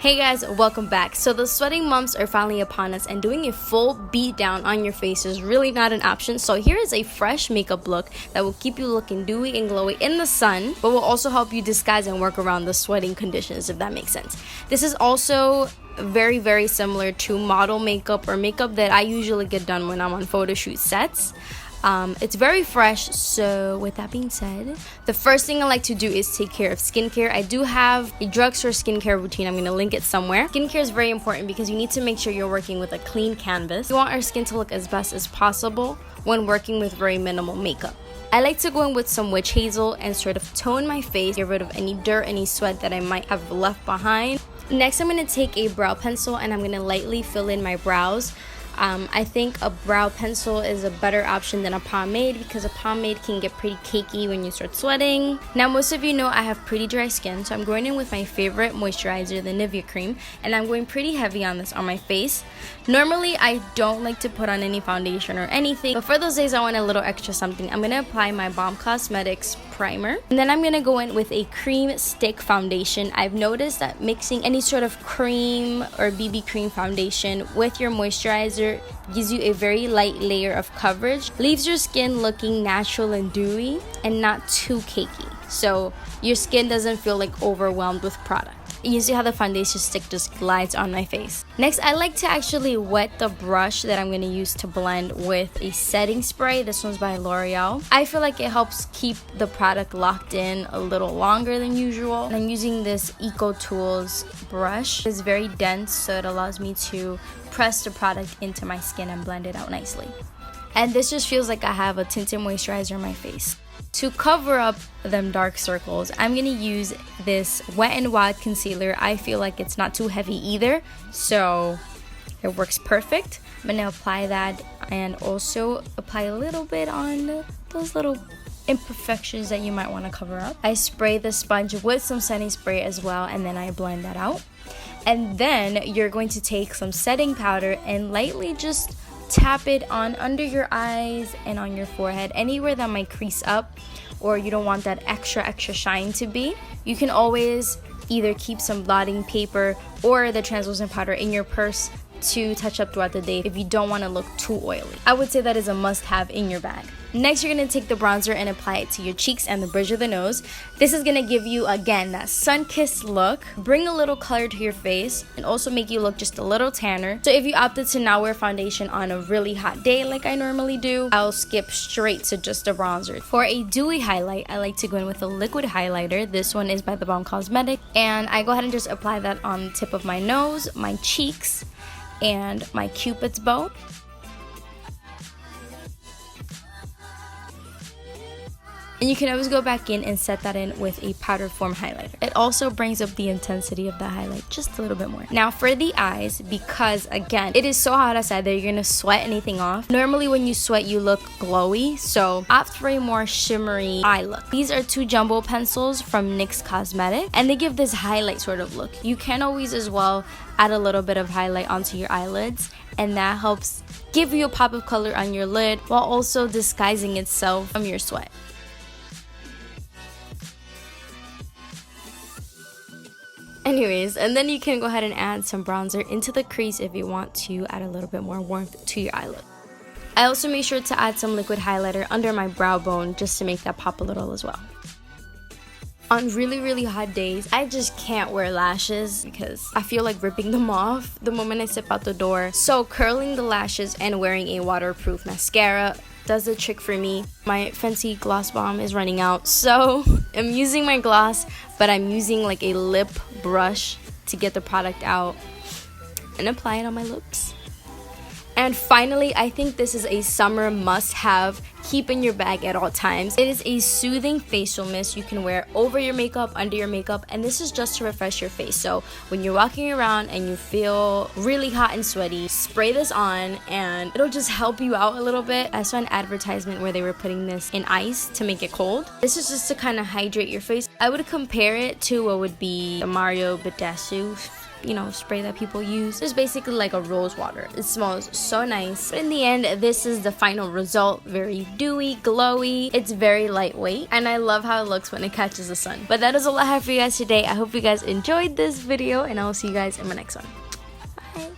Hey guys, welcome back. So the sweating months are finally upon us, and doing a full beat down on your face is really not an option. So here is a fresh makeup look that will keep you looking dewy and glowy in the sun, but will also help you disguise and work around the sweating conditions, if that makes sense. This is also very similar to model makeup or makeup that I usually get done when I'm on photo shoot sets. It's very fresh. So with that being said, the first thing I like to do is take care of skincare. I do have a drugstore skincare routine. I'm going to link it somewhere. Skincare is very important because you need to make sure you're working with a clean canvas. We want our skin to look as best as possible when working with very minimal makeup. I like to go in with some witch hazel and sort of tone my face, get rid of any dirt, any sweat that I might have left behind. Next, I'm going to take a brow pencil and I'm going to lightly fill in my brows. I think a brow pencil is a better option than a pomade because a pomade can get pretty cakey when you start sweating. Now, most of you know I have pretty dry skin, so I'm going in with my favorite moisturizer, the Nivea Creme, and I'm going pretty heavy on this on my face. Normally, I don't like to put on any foundation or anything, but for those days I want a little extra something, I'm going to apply my Balm Cosmetics primer, and then I'm going to go in with a cream stick foundation. I've noticed that mixing any sort of cream or BB cream foundation with your moisturizer gives you a very light layer of coverage, leaves your skin looking natural and dewy and not too cakey, so your skin doesn't feel like overwhelmed with product. You see how the foundation stick just glides on my face. Next, I like to actually wet the brush that I'm going to use to blend with a setting spray. This one's by L'Oreal. I feel like it helps keep the product locked in a little longer than usual. And I'm using this Eco Tools brush. It's very dense, so it allows me to press the product into my skin and blend it out nicely. And this just feels like I have a tinted moisturizer on my face. To cover up them dark circles, I'm going to use this Wet n Wild concealer. I feel like it's not too heavy either, so it works perfect. I'm going to apply that and also apply a little bit on those little imperfections that you might want to cover up. I spray the sponge with some setting spray as well, and then I blend that out. And then you're going to take some setting powder and lightly just tap it on under your eyes and on your forehead, anywhere that might crease up or you don't want that extra shine to be. You can always either keep some blotting paper or the translucent powder in your purse to touch up throughout the day if you don't want to look too oily. I would say that is a must-have in your bag. Next, you're going to take the bronzer and apply it to your cheeks and the bridge of the nose. This is going to give you, again, that sun-kissed look, bring a little color to your face, and also make you look just a little tanner. So if you opted to not wear foundation on a really hot day like I normally do, I'll skip straight to just a bronzer. For a dewy highlight, I like to go in with a liquid highlighter. This one is by the Balm Cosmetics, and I go ahead and just apply that on the tip of my nose, my cheeks, and my Cupid's bow. And you can always go back in and set that in with a powder form highlighter. It also brings up the intensity of the highlight just a little bit more. Now for the eyes, because again, it is so hot outside that you're gonna sweat anything off. Normally when you sweat, you look glowy, so opt for a more shimmery eye look. These are two jumbo pencils from Nyx Cosmetics, and they give this highlight sort of look. You can always as well add a little bit of highlight onto your eyelids, and that helps give you a pop of color on your lid while also disguising itself from your sweat. Anyways, and then you can go ahead and add some bronzer into the crease if you want to add a little bit more warmth to your eyelid. I also make sure to add some liquid highlighter under my brow bone just to make that pop a little as well. On really hot days, I just can't wear lashes because I feel like ripping them off the moment I step out the door. So curling the lashes and wearing a waterproof mascara does the trick for me. My Fenty gloss bomb is running out, so I'm using my gloss, but I'm using like a lip brush to get the product out and apply it on my lips. And finally, I think this is a summer must-have. Keep in your bag at all times. It is a soothing facial mist you can wear over your makeup, under your makeup, and this is just to refresh your face. So when you're walking around and you feel really hot and sweaty, spray this on and it'll just help you out a little bit. I saw an advertisement where they were putting this in ice to make it cold. This is just to kind of hydrate your face. I would compare it to what would be the Mario Badescu you know, spray that people use. It's basically like a rose water. It smells so nice. But in the end, this is the final result. Very dewy, glowy. It's very lightweight, and I love how it looks when it catches the sun. But that is all I have for you guys today. I hope you guys enjoyed this video, and I will see you guys in my next one. Bye.